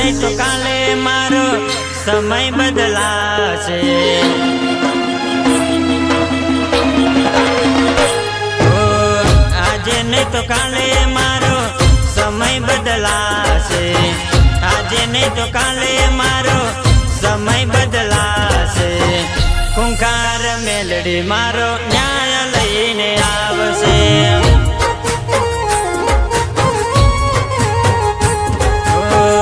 નહીં તો કાલે મારો સમય બદલાશે. આજે નહીં તો કાલે મારો સમય બદલાશે. આજે નહીં તો કાલે મારો સમય બદલાશે. ખૂંખાર મેલડી મારો ન્યાય